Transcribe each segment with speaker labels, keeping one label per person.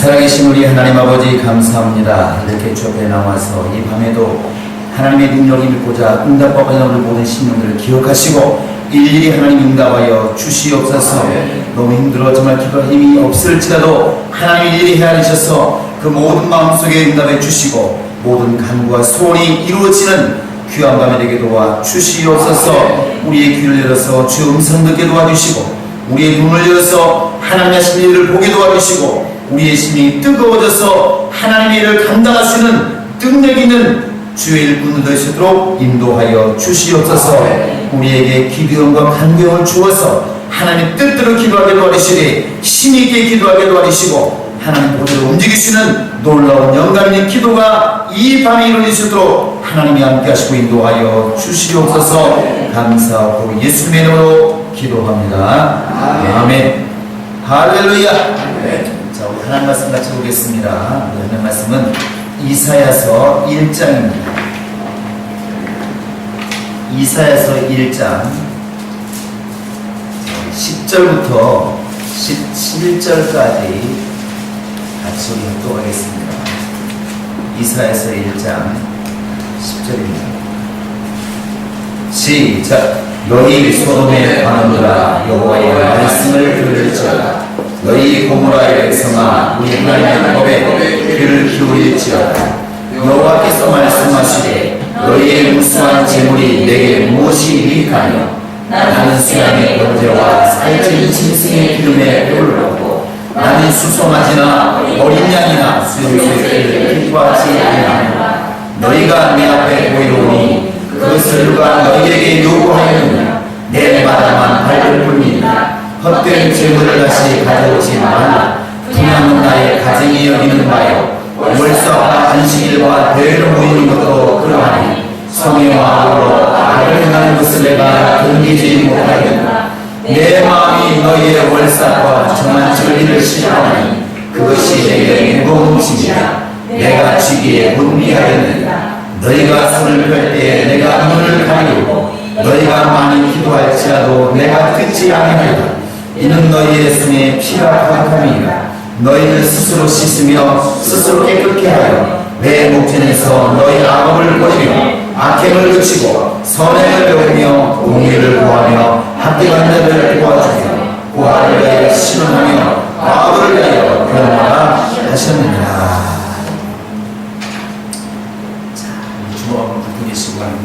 Speaker 1: 살아계신 우리 하나님 아버지 감사합니다. 이렇게 주 앞에 나와서 이 밤에도 하나님의 능력을 믿고자 응답과 반응을 모든 신령들을 기억하시고 일일이 하나님 응답하여 주시옵소서. 너무 힘들어 정말 기도할 힘이 없을지라도 하나님 일일이 헤아리셔서 그 모든 마음속에 응답해 주시고 모든 간구와 소원이 이루어지는 귀한 밤이 되게 도와 주시옵소서. 우리의 귀를 열어서 주 음성 듣게 도와주시고 우리의 눈을 열어서 하나님의 진리를 보게 도와주시고 우리의 심이 뜨거워져서 하나님의 일을 감당할 수 있는 능력 있는 주의 일꾼을 될 수 있도록 인도하여 주시옵소서. 우리에게 기도원과 간경을 주어서 하나님 뜻대로 기도하게 도와주시되 힘있게 기도하게 도와주시고 하나님 보좌로 움직이시는 놀라운 영감 있는 기도가 이 밤에 이루어질 수 있도록 하나님이 함께 하시고 인도하여 주시옵소서. 감사하고 예수님의 이름으로 기도합니다. 아멘. 할렐루야. 자, 우리 하나님 말씀 같이 보겠습니다. 하나님 말씀은 이사야서 1장입니다. 이사야서 1장 10절부터 17절까지 같이 우리 합독하겠습니다. 이사야서 1장 10절입니다. 시작. 너희 소돔의 관원들아 여호와의 말씀을 들을지어다. 너희 고모라의 백성아 우리 하나님의 법에 귀를 기울일지어다. 여호와께서 말씀하시되 너희의 무수한 재물이 내게 무엇이 유익하며 나는 수양의 번제와 살찐 짐승의 기름에 뼈를 넣고 나는 수송아지나 어린 양이나 수용소를 기뻐하지 아니하노라. 너희가 내 앞에 보이로니 그것을 누가 너희에게 요구하였느냐. 내 마다만 밟을 뿐이니라. 헛된 재물을 다시 가져오지 말라. 분양은 나의 가정이 여기는 바요 월서와 안식일과 대회로 모이는 것도 그러하니 성의와 악으로 악을 행하는 것을 내가 견디지 못하겠노라. 내 마음이 너희의 월삭과 정한 진리를 싫어하니 그것이 내게 무거운 짐이라. 내가 주기에 문미하였느니라. 너희가 손을 펼 때에 내가 눈을 가리고 너희가 많이 기도할지라도 내가 듣지 아니하리라. 이는 너희의 손에 피가 허락함이니라. 너희는 스스로 씻으며 스스로 깨끗게 하여 내 목전에서 너희 악업을 버리며 악행을 그치고 선행을 배우며 공의를 구하며 합당한 자들을 도와주며 고아를 위하여 신원하며 과부를 위하여 변화라 하셨느니라.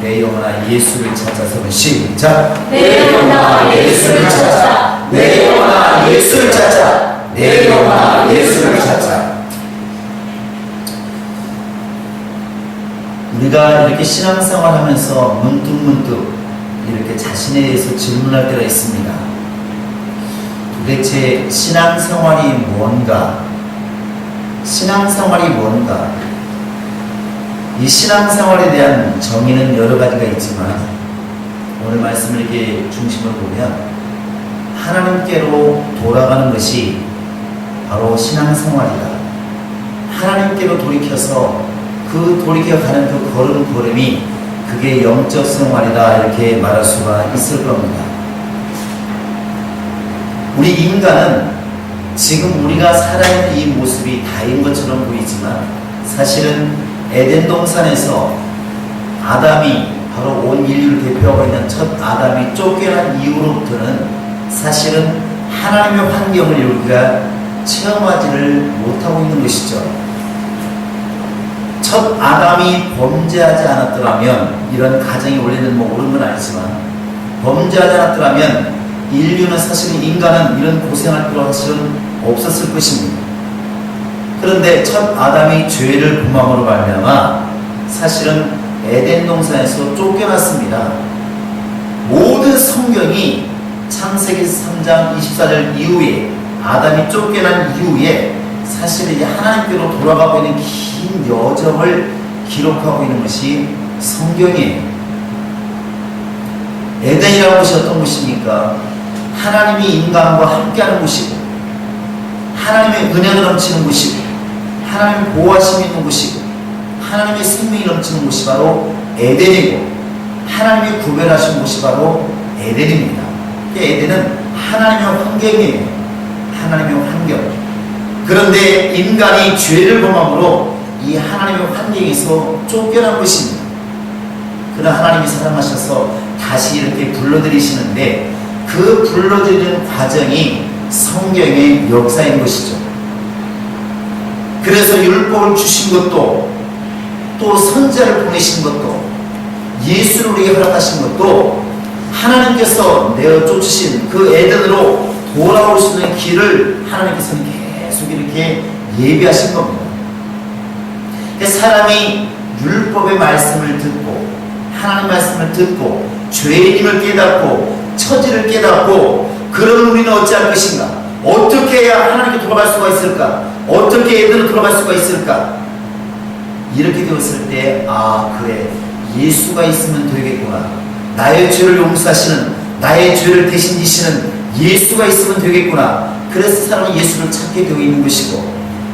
Speaker 1: 내 영혼아 예수를 찾아서 시작.
Speaker 2: 내 영혼아 예수를 찾아.
Speaker 1: 내 영혼아 예수를 찾아. 내 영혼아 예수를 찾아. 우리가 이렇게 신앙생활 하면서 문득문득 이렇게 자신에 대해서 질문할 때가 있습니다. 도대체 신앙생활이 뭔가? 신앙생활이 뭔가? 이 신앙생활에 대한 정의는 여러 가지가 있지만 오늘 말씀을 이렇게 중심으로 보면 하나님께로 돌아가는 것이 바로 신앙생활이다. 하나님께로 돌이켜서 그 돌이켜가는 그 걸음걸음이 그게 영적 생활이다 이렇게 말할 수가 있을 겁니다. 우리 인간은 지금 우리가 살아있는 이 모습이 다인 것처럼 보이지만 사실은 에덴 동산에서 아담이 바로 온 인류를 대표하고 있는 첫 아담이 쫓겨난 이후로부터는 사실은 하나님의 환경을 우리가 체험하지를 못하고 있는 것이죠. 첫 아담이 범죄하지 않았더라면 이런 가정이 원래는 옳은 건 아니지만 범죄하지 않았더라면 인류는 사실은 인간은 이런 고생할 필요가 사실은 없었을 것입니다. 그런데 첫 아담이 죄를 범함으로 말미암아 사실은 에덴 동산에서 쫓겨났습니다. 모든 성경이 창세기 3장 24절 이후에 아담이 쫓겨난 이후에 사실은 이제 하나님께로 돌아가고 있는 긴 여정을 기록하고 있는 것이 성경이에요. 에덴이라는 곳이 어떤 곳입니까? 하나님이 인간과 함께하는 곳이고 하나님의 은혜가 넘치는 곳이고 하나님의 보호하심이 있는 곳이고 하나님의 생명이 넘치는 곳이 바로 에덴이고 하나님이 구별하신 곳이 바로 에덴입니다. 에덴은 하나님의 환경이에요. 하나님의 환경. 그 그런데 인간이 죄를 범함으로 이 하나님의 환경에서 쫓겨난 것입니다. 그러나 하나님이 사랑하셔서 다시 이렇게 불러들이시는데 그 불러들이는 과정이 성경의 역사인 것이죠. 그래서 율법을 주신 것도, 또 선지자를 보내신 것도, 예수를 우리에게 허락하신 것도 하나님께서 내어 쫓으신 그 에덴으로 돌아올 수 있는 길을 하나님께서는 계속 이렇게 예비하신 겁니다. 사람이 율법의 말씀을 듣고, 하나님의 말씀을 듣고, 죄인임을 깨닫고, 처지를 깨닫고, 그러면 우리는 어찌할 것인가? 어떻게 해야 하나님께 돌아갈 수가 있을까? 어떻게 에덴으로 돌아갈 수가 있을까? 이렇게 되었을 때, 아, 그래, 예수가 있으면 되겠구나. 나의 죄를 용서하시는, 나의 죄를 대신 지시는 예수가 있으면 되겠구나. 그래서 사람은 예수를 찾게 되어 있는 것이고,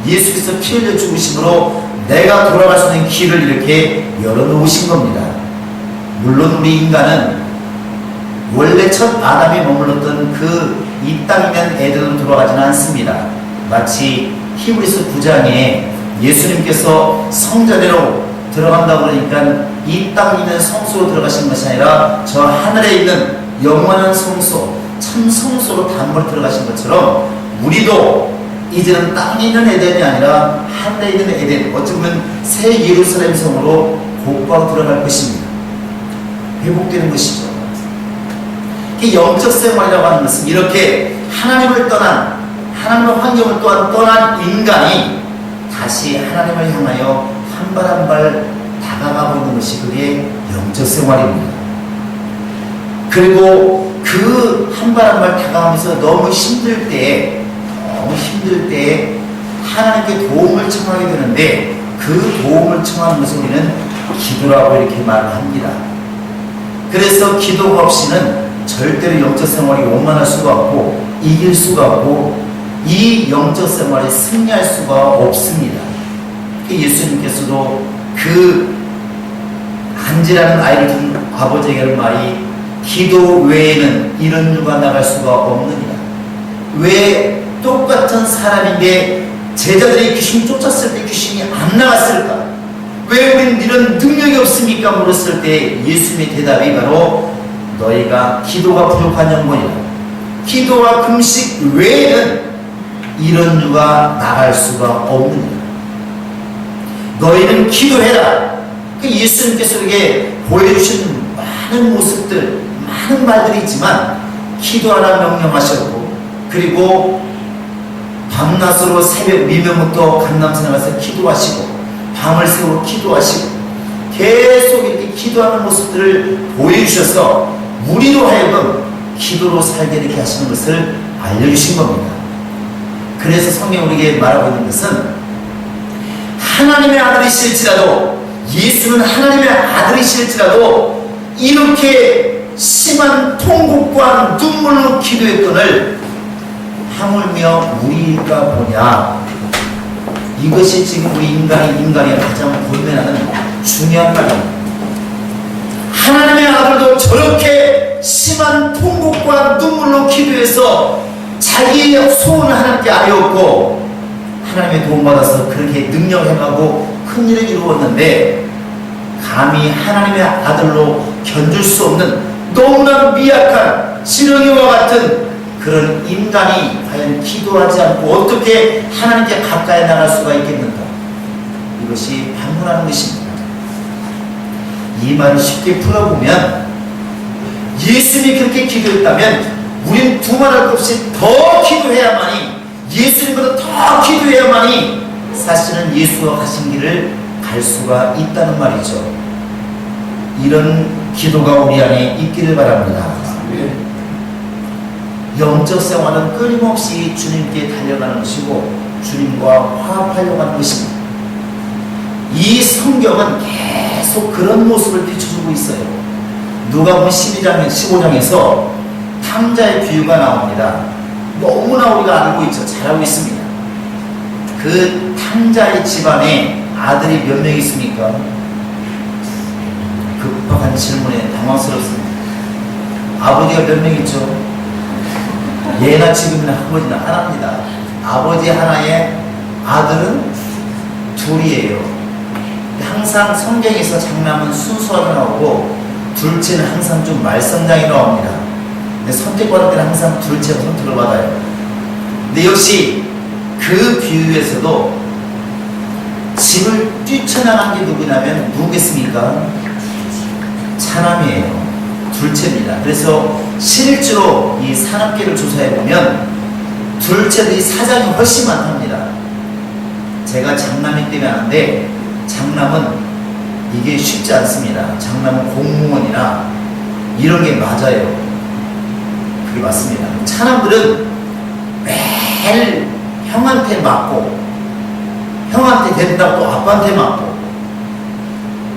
Speaker 1: 예수께서 피 흘려 죽으심으로 내가 돌아갈 수 있는 길을 이렇게 열어놓으신 겁니다. 물론 우리 인간은 원래 첫 아담이 머물렀던 그 이 땅이면 에덴으로 돌아가지는 않습니다. 마치 히브리서 9장에 예수님께서 성전으로 들어간다고 그러니까 이 땅에 있는 성소로 들어가신 것이 아니라 저 하늘에 있는 영원한 성소, 참 성소로 단번에 들어가신 것처럼 우리도 이제는 땅에 있는 에덴이 아니라 하늘에 있는 에덴, 어찌 보면 새 예루살렘 성으로 곧바로 들어갈 것입니다. 회복되는 것이죠. 영적 생활이라고 하는 것은 이렇게 하나님을 떠난, 하나님의 환경을 또한 떠난 인간이 다시 하나님을 향하여 한 발 한 발 다가가고 있는 것이 그게 영적 생활입니다. 그리고 그 한 발 한 발 다가가면서 너무 힘들 때에 하나님께 도움을 청하게 되는데 그 도움을 청하는 것을 우리는 기도라고 이렇게 말을 합니다. 그래서 기도가 없이는 절대로 영적 생활이 원만할 수가 없고 이길 수가 없고 이 영적 생활에 승리할 수가 없습니다. 예수님께서도 그 간지라는 아이를 둔 아버지에게 하는 말이 기도 외에는 이런 유가 나갈 수가 없느니라. 왜 똑같은 사람인데 제자들이 귀신 쫓았을 때 귀신이 안 나갔을까? 왜 우리는 이런 능력이 없습니까? 물었을 때 예수님의 대답이 바로 너희가 기도가 부족한 영혼이다. 기도와 금식 외에는 이런 유가 나갈 수가 없느니라. 너희는 기도해라. 예수님께서 우리에게 보여주신 많은 모습들, 많은 말들이 있지만 기도하라 명령하셨고, 그리고 밤낮으로 새벽 미명부터 감람산에 가서 기도하시고 밤을 새우고 기도하시고 계속 이렇게 기도하는 모습들을 보여주셔서 우리로 하여금 기도로 살게 이렇게 하시는 것을 알려주신 겁니다. 그래서 성경 우리에게 말하고 있는 것은 하나님의 아들이실지라도, 예수는 하나님의 아들이실지라도 이렇게 심한 통곡과 눈물로 기도했건을 하물며 우리가 보냐. 이것이 지금 우리 인간이 가장 고민하는 중요한 말입니다. 하나님의 아들도 저렇게 심한 통곡과 눈물로 기도해서 자기의 소원을 하나님께 아뢰었고 하나님의 도움받아서 그렇게 능력을 행하고 큰 일을 이루었는데 감히 하나님의 아들로 견줄 수 없는 너무나 미약한 지렁이와 같은 그런 인간이 과연 기도하지 않고 어떻게 하나님께 가까이 나갈 수가 있겠는가? 이것이 반문하는 것입니다. 이 말을 쉽게 풀어보면 예수님이 그렇게 기도했다면 우린 두말할 것 없이 더 기도해야만이, 예수님보다 더 기도해야만이 사실은 예수가 가신 길을 갈 수가 있다는 말이죠. 이런 기도가 우리 안에 있기를 바랍니다. 영적 생활은 끊임없이 주님께 달려가는 것이고 주님과 화합하려고 하는 것입니다. 이 성경은 계속 그런 모습을 비춰주고 있어요. 누가복음 12장, 15장에서 탕자의 비유가 나옵니다. 너무나 우리가 알고 있죠. 잘 알고 있습니다. 그 탕자의 집안에 아들이 몇 명 있습니까? 급박한 질문에 당황스럽습니다. 아버지가 몇 명 있죠? 예나 지금이나 아버지는 하나입니다. 아버지 하나에 아들은 둘이에요. 항상 성경에서 장남은 순수하게 나오고 둘째는 항상 좀 말썽장이 나옵니다. 근데 선택받을 때는 항상 둘째가 선택을 받아요. 근데 역시 그 비유에서도 집을 뛰쳐나간 게 누구냐면 누구겠습니까? 차남이에요. 둘째입니다. 그래서 실제로 이 산업계를 조사해보면 둘째들이 사장이 훨씬 많답니다. 제가 장남이 때문에 아는데 장남은 이게 쉽지 않습니다. 장남은 공무원이나 이런 게 맞아요. 그게 맞습니다. 차남들은 매일 형한테 맞고 형한테 된다고 또 아빠한테 맞고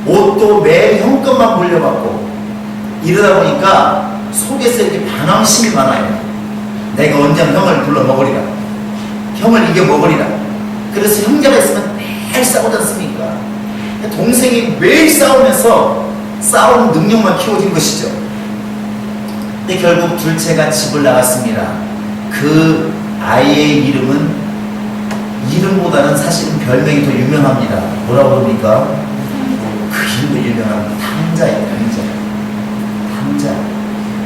Speaker 1: 옷도 매일 형 것만 물려받고 이러다 보니까 속에서 이렇게 반항심이 많아요. 내가 언제 형을 불러 먹으리라, 형을 이겨 먹으리라. 그래서 형제가 있으면 매일 싸우지 않습니까? 동생이 매일 싸우면서 싸우는 능력만 키워진 것이죠. 근데 결국 둘째가 집을 나갔습니다. 그 아이의 이름보다는 사실은 별명이 더 유명합니다. 뭐라고 그럽니까? 그 이름도 유명한 탕자예요. 탕자.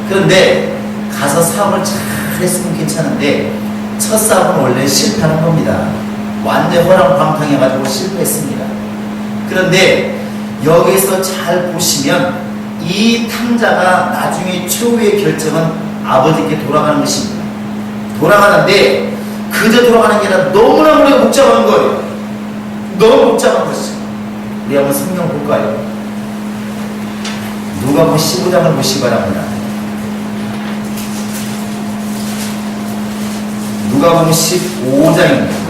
Speaker 1: 그런데 가서 사업을 잘 했으면 괜찮은데 첫 사업은 원래 실패하는 겁니다. 완전 허랑방탕해가지고 실패했습니다. 그런데 여기서 잘 보시면 이 탕자가 나중에 최후의 결정은 아버지께 돌아가는 것입니다. 돌아가는데 그저 돌아가는 게 아니라 너무나 우리가 복잡한 거예요. 너무 복잡한 것이죠. 우리 한번 성경 볼까요? 누가복음 15장을 보시기 바랍니다. 누가복음 15장입니다.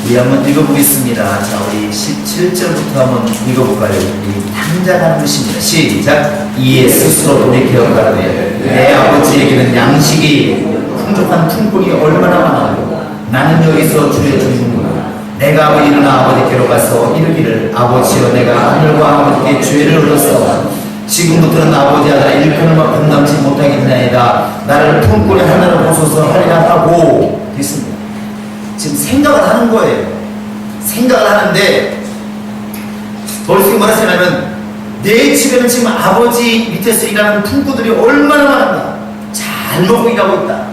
Speaker 1: 우리 한번 읽어보겠습니다. 자, 우리 17절부터 한번 읽어볼까요? 우리 탕자라는 것입니다. 시작. 이에 스스로 돌이켜 가라되 내 아버지에게는 양식이 풍족한 품꾼이 얼마나 많아요. 나는 여기서 주의 종이구나. 내가 일어나 아버지께로 가서 이르기를 아버지여 내가 하늘과 아버지께 죄를 얻었사오니 지금부터는 아버지 아들아 일꾼을 감당치 못하겠나이다. 나를 품꾼의 하나로 보소서 하리라 하고 됐습니다. 지금 생각을 하는 거예요. 생각을 하는데 머릿속에 뭐라 생각하면 내 집에는 지금 아버지 밑에서 일하는 품꾼들이 얼마나 많은가. 잘 먹고 일하고 있다.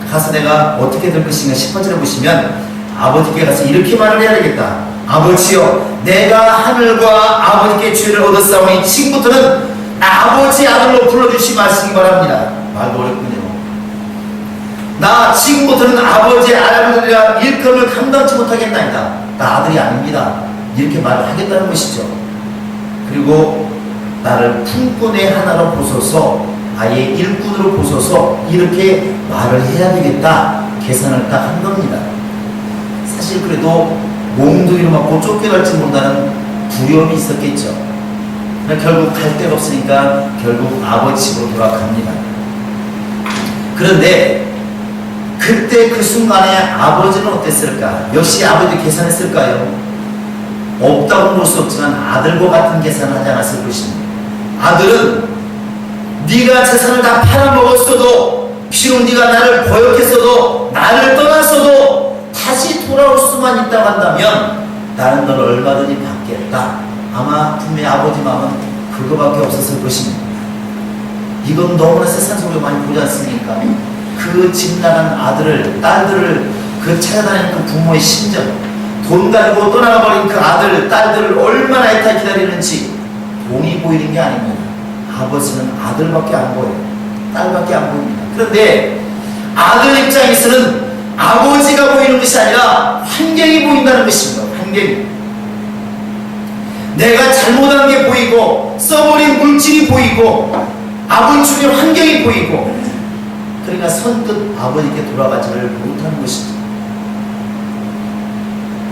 Speaker 1: 가서 내가 어떻게 될 것인가 18절에 보시면 아버지께 가서 이렇게 말을 해야 되겠다. 아버지여 내가 하늘과 아버지께 죄를 얻었사오니 지금부터는 아버지 아들로 불러주시 마시기 바랍니다. 말도 어렵군요. 나 지금부터는 아버지 아들이라 일감을 감당치 못하겠나이다. 나 아들이 아닙니다. 이렇게 말을 하겠다는 것이죠. 그리고 나를 품꾼의 하나로 보소서, 아예 일꾼으로 보소서, 이렇게 말을 해야 되겠다. 계산을 딱 한 겁니다. 사실 그래도 몽둥이로 맞고 쫓겨날지 모른다는 두려움이 있었겠죠. 결국 갈 데가 없으니까 결국 아버지 집으로 돌아갑니다. 그런데 그때 그 순간에 아버지는 어땠을까? 역시 아버지 계산했을까요? 없다고 볼 수 없지만 아들과 같은 계산을 하지 않았을 것입니다. 아들은 네가 재산을 다 팔아먹었어도 비록 네가 나를 거역했어도 나를 떠났어도 다시 돌아올 수만 있다고 한다면 나는 너를 얼마든지 받겠다. 아마 분명히 아버지 마음은 그거밖에 없었을 것입니다. 이건 너무나 세상 속에 많이 보지 않습니까? 그 집 나간 아들을, 딸들을 그 찾아다니는 그 부모의 심정, 돈 가지고 떠나가버린 그 아들, 딸들을 얼마나 애타게 기다리는지 돈이 보이는 게 아닙니다. 아버지는 아들밖에 안 보여요. 딸밖에 안 보입니다. 그런데 아들 입장에서는 아버지가 보이는 것이 아니라 환경이 보인다는 것입니다. 환경이. 내가 잘못한 게 보이고 써버린 물질이 보이고 아버지의 환경이 보이고 그러니까 선뜻 아버지께 돌아가지를 못하는 것이죠.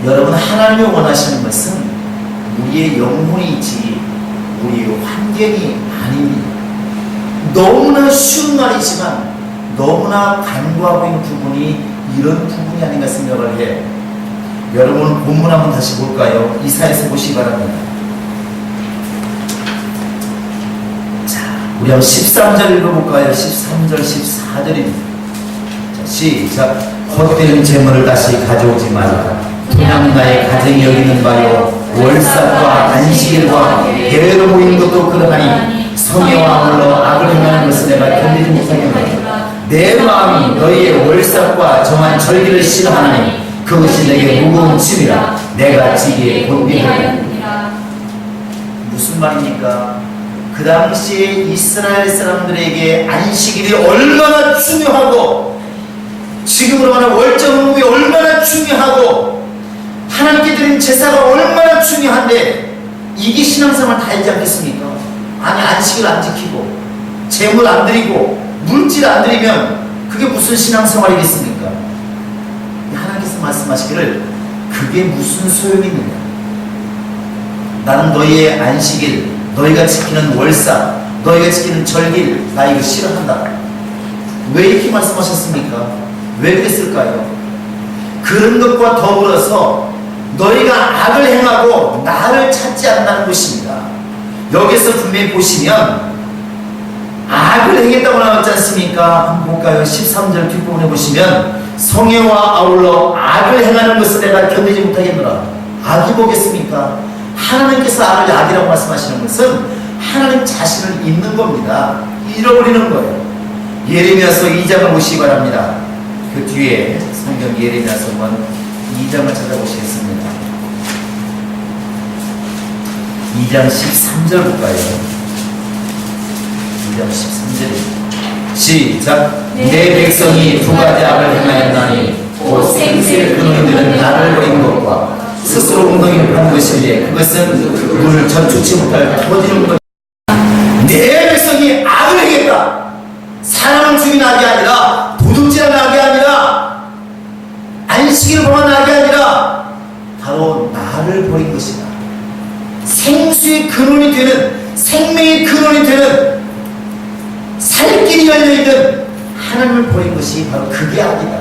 Speaker 1: 여러분 하나님이 원하시는 것은 우리의 영혼이지 우리의 환경이 아닙니다. 너무나 쉬운 말이지만 너무나 간과하고 있는 부분이 이런 부분이 아닌가 생각을 해요. 여러분 본문 한번 다시 볼까요? 이사야서 보시기 바랍니다. 자, 우리 한번 13절 읽어볼까요? 13절 14절입니다. 자, 시작. 헛되는 재물을 다시 가져오지 말라. 그냥 나의 가정이 여기는 바요 월삭과 안식일과 대회로 모이는 것도 그러하니 성회와 아울러 악을 행하는 것을 내가 견디지 못하겠노라. 내 마음이 너희의 월삭과 정한 절기를 싫어하나니 그것이 내게 무거운 짐이라 내가 지기에 곤비하였느니라. 무슨 말입니까? 그 당시에 이스라엘 사람들에게 안식일이 얼마나 중요하고 지금으로 말하면 월정음이 얼마나 중요하고 하나님께 드린 제사가 얼마나 중요한데 이게 신앙생활 다 알지 않겠습니까? 아니 안식일 안 지키고 재물 안 드리고 물질 안 드리면 그게 무슨 신앙생활이겠습니까? 하나님께서 말씀하시기를 그게 무슨 소용이 있느냐. 나는 너희의 안식일, 너희가 지키는 월삭, 너희가 지키는 절기를 나 이거 싫어한다. 왜 이렇게 말씀하셨습니까? 왜 그랬을까요? 그런 것과 더불어서 너희가 악을 행하고 나를 찾지 않는다는 것입니다. 여기서 분명히 보시면 악을 행했다고 나왔지 않습니까? 한번 볼까요? 13절 뒷부분에 보시면 성회와 아울러 악을 행하는 것을 내가 견디지 못하겠노라. 악이 뭐겠습니까? 하나님께서 악을 악이라고 말씀하시는 것은 하나님 자신을 잊는 겁니다. 잃어버리는 거예요. 예레미야서 2장을 보시기 바랍니다. 그 뒤에 성경 예레미야서 2장을 찾아보시겠습니다. 2장 13절 볼까요? 2장 13절입니다. 시작. 내 백성이 두 가지 악을 행하였나니 곧 생수의 근원들은 나를 버린 것과 스스로 엉덩이를 파는 것인데 그것은 물을 저축치 못할 터지는 것. 내 백성이 악을 행했다. 사람을 죽인 악이 아니라 도둑질한 악이 아니라 안식일을 범한 악이 아니라 바로 나를 버린 것이다. 생수의 근원이 되는 생명의 근원이 되는 살길이 열려있는 하나님을 버린 것이 바로 그게 악이다.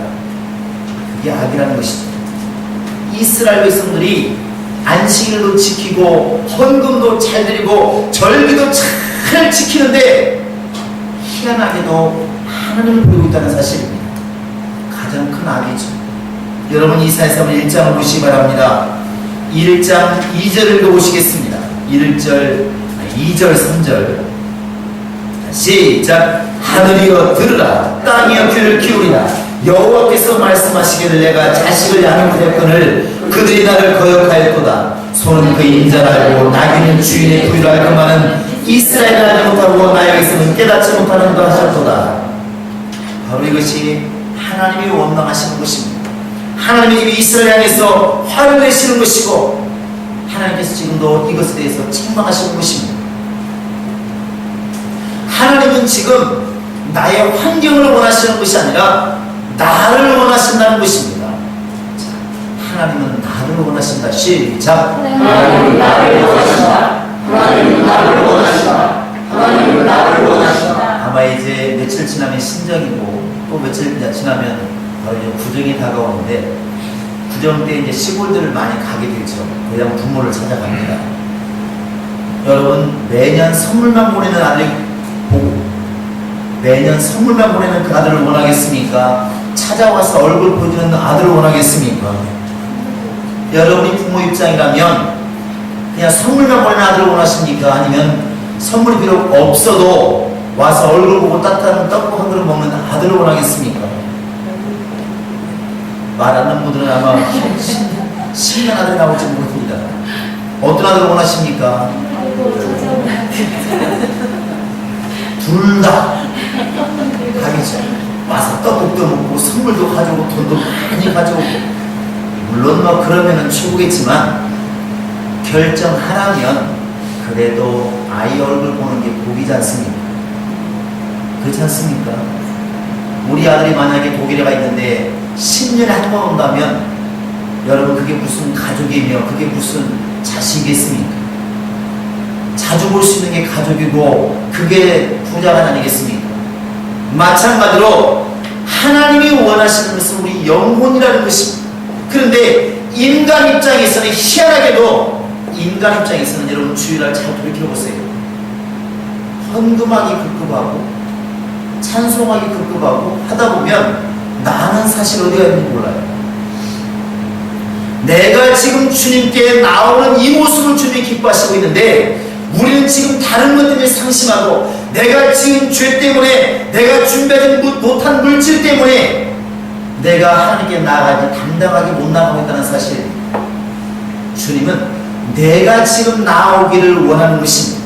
Speaker 1: 그게 악이라는 것이죠. 이스라엘 백성들이 안식일도 지키고 헌금도 잘 드리고 절기도 잘 지키는데 희한하게도 하나님을 버리고 있다는 사실입니다. 가장 큰 악이죠. 여러분 이사야서 1장을 보시기 바랍니다. 1장 2절을 읽어보시겠습니다. 2절 3절 시작. 하늘이여 들으라. 땅이여 귀를 기울이라. 여호와께서 말씀하시기를 내가 자식을 양육하였거늘 그들이 나를 거역하였도다. 소는 그 인자를 알고 나귀는 주인의 부유를 알고만은 이스라엘을 알지 못하고 나에게서는 깨닫지 못하는도 하셨도다. 바로 이것이 하나님이 원망하시는 것입니다. 하나님이 이스라엘 향해서 화를 내시는 것이고 하나님께서 지금도 이것에 대해서 책망하시는 것입니다. 하나님은 지금 나의 환경을 원하시는 것이 아니라 나를 원하신다는 것입니다. 자, 하나님은 나를 원하신다. 시작.
Speaker 2: 하나님은 나를 원하신다. 하나님은 나를 원하신다. 하나님은 나를 원하신다.
Speaker 1: 아마 이제 며칠 지나면 신정이고 또 며칠 지나면 바로 이제 구정이 다가오는데 구정 때 이제 시골들을 많이 가게 되죠. 고향 부모를 찾아갑니다. 여러분 매년 선물만 보내는 아들 보고 매년 선물만 보내는 그 아들을 원하겠습니까? 찾아와서 얼굴 보여주는 아들을 원하겠습니까? 여러분이 부모 입장이라면 그냥 선물만 보내는 아들을 원하십니까? 아니면 선물이 비록 없어도 와서 얼굴 보고 따뜻한 떡국 한 그릇 먹는 아들을 원하겠습니까? 말 안 하는 분들은 아마 신난 아들이 나올지 모릅니다. 어떤 아들을 원하십니까? 둘 다 가겠죠. 와서 떡국도 먹고 선물도 가져오고 돈도 많이 가져오고 물론 뭐 그러면은 최고겠지만 결정하라면 그래도 아이 얼굴 보는 게 복이지 않습니까? 그렇지 않습니까? 우리 아들이 만약에 독일에 가 있는데 10년에 한 번 온다면 여러분 그게 무슨 가족이며 그게 무슨 자식이겠습니까? 자주 볼 수 있는 게 가족이고 그게 부자가 아니겠습니까? 마찬가지로 하나님이 원하시는 것은 우리 영혼이라는 것입니다. 그런데 인간 입장에서는 희한하게도 인간 입장에서는 여러분 주일날 잘 돌이켜보세요. 헌금하기 급급하고 찬송하기 급급하고 하다 보면 나는 사실 어디가 있는지 몰라요. 내가 지금 주님께 나오는 이 모습을 주님이 기뻐하시고 있는데 우리는 지금 다른 것 때문에 상심하고 내가 지금 죄 때문에 내가 준비하지 못한 물질 때문에 내가 하나님께 나아가지 담당하기 못 나가고 있다는 사실. 주님은 내가 지금 나오기를 원하는 것입니다.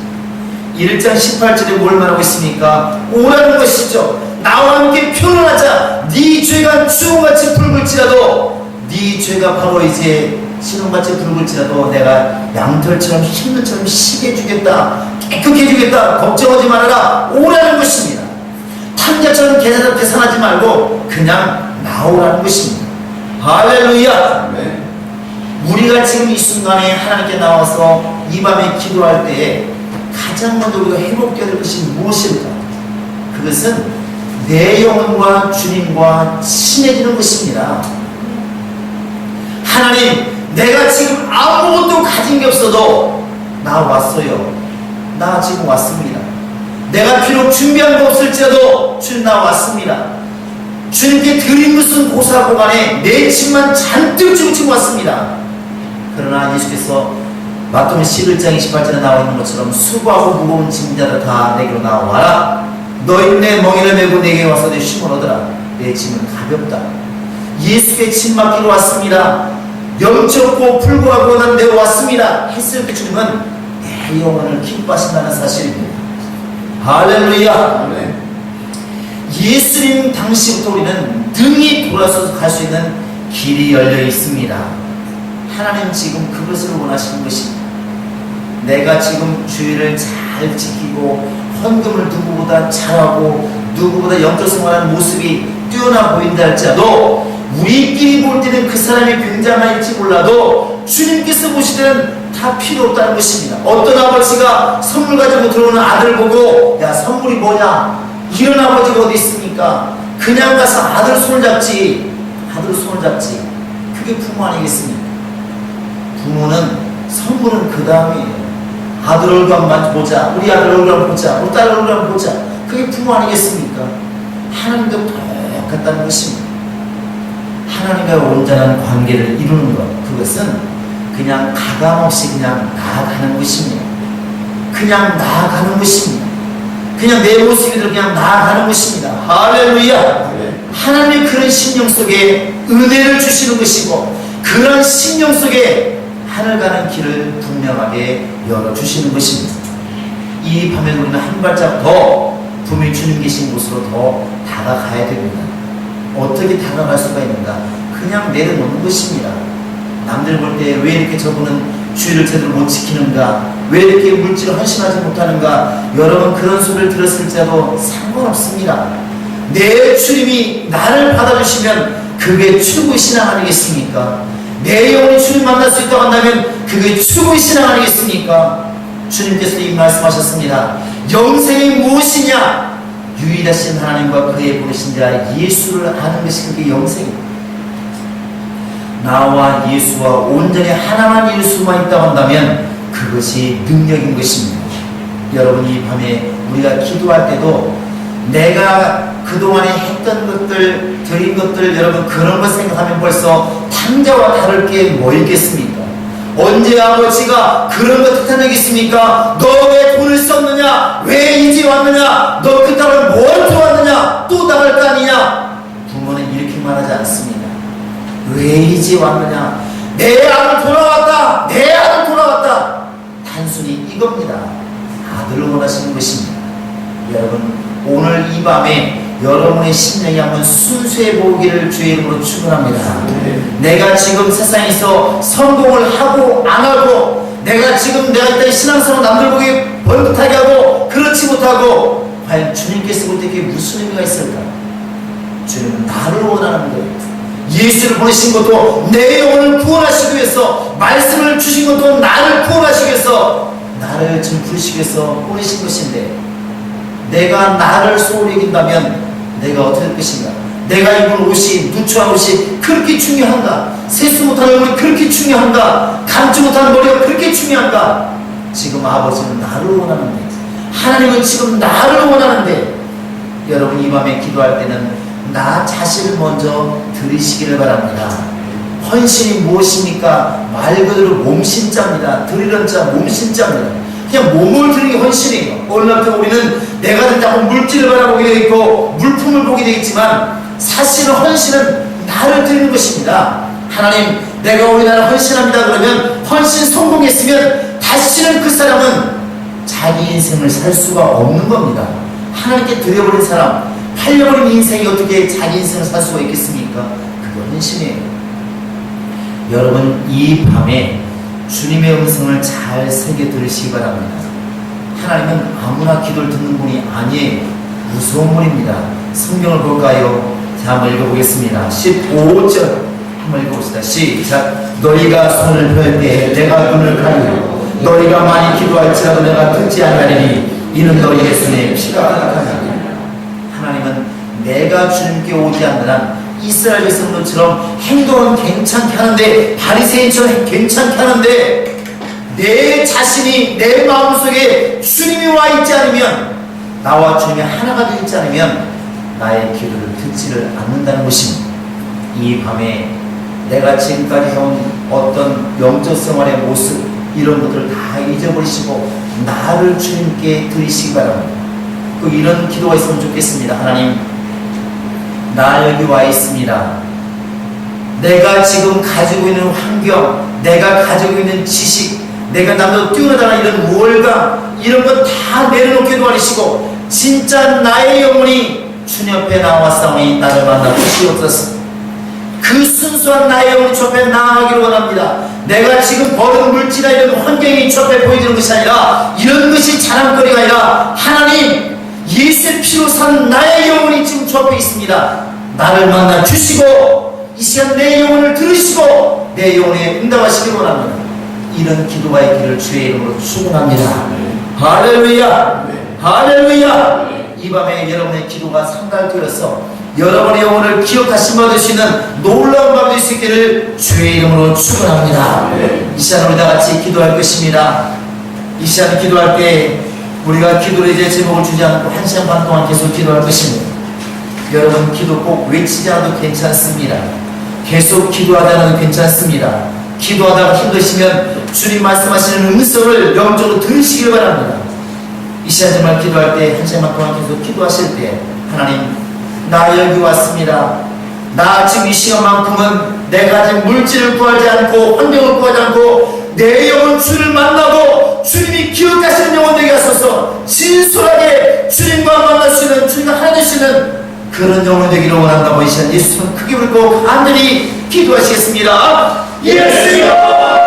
Speaker 1: 1장 18절에 뭘 말하고 있습니까? 오라는 것이죠. 나와 함께 표현하자. 네 죄가 주홍같이 붉을지라도 네 죄가 바로 이제 신홍같이 붉을지라도 내가 양털처럼 흰눈처럼 시게 해주겠다. 깨끗게 해주겠다. 걱정하지 말아라. 오라는 것입니다. 탕자처럼 계산하지 말고 그냥 나오라는 것입니다. 할렐루야.
Speaker 2: 네.
Speaker 1: 우리가 지금 이 순간에 하나님께 나와서 이 밤에 기도할 때에 가장 먼저 우리가 회복되어야 될 것이 무엇일까? 그것은 내 영혼과 주님과 친해지는 것입니다. 하나님, 내가 지금 아무것도 가진 게 없어도 나 왔어요. 나 지금 왔습니다. 내가 비록 준비한 거 없을지라도 주님 나 왔습니다. 주님께 드린 것은 고사고간에 내 짐만 잔뜩 지고 지금 왔습니다. 그러나 예수께서 마태복음 11장 28절에 나와 있는 것처럼 수고하고 무거운 짐자들 다 내게로 나와라. 너희 내 멍에를 메고 내게 와서 내 쉼을 얻으라. 내 짐은 가볍다. 예수께 짐 맡기러 왔습니다. 영적고 불구하고 난 내가 왔습니다. 했을 때 주님은 내 영혼을 기뻐하신다는 사실입니다. 할렐루야.
Speaker 2: 네.
Speaker 1: 예수님 당시부터 우리는 능히 돌아서서 갈 수 있는 길이 열려 있습니다. 하나님 지금 그것을 원하시는 것입니다. 내가 지금 주의를 잘 지키고 헌금을 누구보다 잘하고 누구보다 영적 생활하는 모습이 뛰어나 보인다 할지라도 우리끼리 볼 때는 그 사람이 굉장할지 몰라도 주님께서 보실 때는 다 필요 없다는 것입니다. 어떤 아버지가 선물 가지고 들어오는 아들 보고 야 선물이 뭐냐, 이런 아버지가 어디 있습니까? 그냥 가서 아들 손을 잡지. 아들 손을 잡지. 그게 부모 아니겠습니까? 부모는 선물은 그 다음이에요. 아들 얼굴 한번 보자, 우리 아들 얼굴 한번 보자, 우리 딸 얼굴 한번 보자. 그게 부모 아니겠습니까? 하나님도 똑같다는 것입니다. 하나님과 온전한 관계를 이루는 것, 그것은 그냥 가감없이 그냥 나아가는 것입니다. 그냥 나아가는 것입니다. 그냥 내 모습이대로 그냥 나아가는 것입니다. 할렐루야.
Speaker 2: 네.
Speaker 1: 하나님의 그런 심령 속에 은혜를 주시는 것이고 그런 심령 속에 하늘 가는 길을 분명하게 열어주시는 것입니다. 이 밤에 우리는 한 발짝 더 분명히 주님 계신 곳으로 더 다가가야 됩니다. 어떻게 다가갈 수가 있는가? 그냥 내려놓는 것입니다. 남들 볼 때 왜 이렇게 저분은 주의를 제대로 못 지키는가? 왜 이렇게 물질을 헌신하지 못하는가? 여러분 그런 소리를 들었을지라도 상관없습니다. 내 주님이 나를 받아주시면 그게 최고의 신앙 아니겠습니까? 내 영혼이 주님 만날 수 있다고 한다면 그게 최고의 신앙 아니겠습니까? 주님께서 이 말씀하셨습니다. 영생이 무엇이냐? 유일하신 하나님과 그의 부르신 자 예수를 아는 것이 그게 영생입니다. 나와 예수와 온전히 하나만 예수만 있다고 한다면 그것이 능력인 것입니다. 여러분 이 밤에 우리가 기도할 때도 내가 그동안에 했던 것들, 드린 것들, 여러분 그런 것 생각하면 벌써 탕자와 다를 게 뭐 있겠습니까? 언제 아버지가 그런 거 뜻한 적이 있습니까? 너 왜 돈을 썼느냐? 왜 이제 왔느냐? 너 그 땅을 뭘 들어왔느냐? 또 나갈 거 아니냐? 부모는 이렇게 말하지 않습니다. 왜 이제 왔느냐? 내 아들 돌아왔다! 내 아들 돌아왔다! 단순히 이겁니다. 아들을 원하시는 것입니다. 여러분 오늘 이 밤에 여러분의 심령이 한번 순수해 보기를 주의 이름으로 축원합니다. 내가 지금 세상에서 성공을 하고 안 하고 내가 지금 내가 이따 신앙생활 남들 보기 벌긋하게 하고 그렇지 못하고 과연 주님께서 볼 때 그게 무슨 의미가 있을까? 주님은 나를 원하는 거예요. 예수를 보내신 것도 내 영혼을 구원하시기 위해서, 말씀을 주신 것도 나를 구원하시기 위해서, 나를 지금 부르시기 위해서 보내신 것인데 내가 나를 소홀히 여긴다면 내가 어떻게 될 것인가? 내가 입은 옷이, 누추한 옷이 그렇게 중요한가? 세수 못하는 얼굴이 그렇게 중요한가? 감지 못하는 머리가 그렇게 중요한가? 지금 아버지는 나를 원하는데 하나님은 지금 나를 원하는데, 여러분 이 밤에 기도할 때는 나 자신을 먼저 들으시기를 바랍니다. 헌신이 무엇입니까? 말 그대로 몸신자입니다. 드리는 자 몸신자입니다. 그냥 몸을 드리는 게 헌신이에요. 오늘날부터 우리는 내가 된다고 물질을 바라보게 되어 있고 물품을 보게 되어 있지만, 사실은 헌신은 나를 드리는 것입니다. 하나님, 내가 우리나라 헌신합니다 그러면 헌신 성공했으면 다시는 그 사람은 자기 인생을 살 수가 없는 겁니다. 하나님께 드려버린 사람, 팔려버린 인생이 어떻게 자기 인생을 살 수가 있겠습니까? 그게 헌신이에요. 여러분 이 밤에 주님의 음성을 잘 새겨 들으시기 바랍니다. 하나님은 아무나 기도를 듣는 분이 아니에요. 무서운 분입니다. 성경을 볼까요? 자, 한번 읽어보겠습니다. 15절 한번 읽어봅시다. 시작. 너희가 손을 펼 때 내가 눈을 가리고 너희가 많이 기도할지라도 내가 듣지 않으리니 이는 너희의 손에 피가 가득하니라. 하나님은 내가 주님께 오지 않는 한 이스라엘 백성들처럼 행동은 괜찮게 하는데, 바리새인처럼 괜찮게 하는데, 내 자신이 내 마음속에 주님이 와 있지 않으면, 나와 주님이 하나가 되어 있지 않으면 나의 기도를 듣지를 않는다는 것입니다. 이 밤에 내가 지금까지 해온 어떤 영적 생활의 모습, 이런 것들을 다 잊어버리시고 나를 주님께 드리시기 바랍니다. 이런 기도가 있으면 좋겠습니다. 하나님, 나 여기 와 있습니다. 내가 지금 가지고 있는 환경, 내가 가지고 있는 지식, 내가 남도 뛰어나다는 이런 우월감, 이런 것 다 내려놓게 도와주시고 진짜 나의 영혼이 주님 옆에 나와싸우니 나를 만나 주시옵소서. 그 순수한 나의 영혼이 주 앞에 나아가기를 원합니다. 내가 지금 버는 물질이나 이런 환경이 주 앞에 보여지는 것이 아니라, 이런 것이 자랑거리가 아니라, 하나님 예수의 피로 산 나의 영혼이 지금 주 앞에 있습니다. 나를 만나 주시고 이 시간 내 영혼을 들으시고 내 영혼에 응답하시기 원합니다. 이런 기도가 있기를 주의 이름으로 축원합니다. 할렐루야, 할렐루야. 이 밤에 여러분의 기도가 상달되어서 여러분의 영혼을 기억하심 받을 수 있는 놀라운 밤이 될 수 있기를 주의 이름으로 축원합니다. 이 시간 우리 다 같이 기도할 것입니다. 이 시간 기도할 때 우리가 기도를 이제 제목을 주지 않고 1시간 반 동안 계속 기도할 것입니다. 여러분 기도 꼭 외치지 않아도 괜찮습니다. 계속 기도하지 않아도 괜찮습니다. 기도하다가 힘드시면 주님 말씀하시는 음성을 영적으로 들으시길 바랍니다. 이 시간 정말 기도할 때 1시간 반 동안 계속 기도하실 때, 하나님 나 여기 왔습니다. 나 지금 이 시간만큼은 내가 지금 물질을 구하지 않고 환경을 구하지 않고 내 영혼 주를 만나고 주님이 기억하시는 영혼 되게 하소서. 진솔하게 주님과 만날 수 있는, 주님과 하나 되시는 그런 영혼 되기를 원한다고 이 시간 예수님 크게 부르고 간절히 기도하시겠습니다. 예수여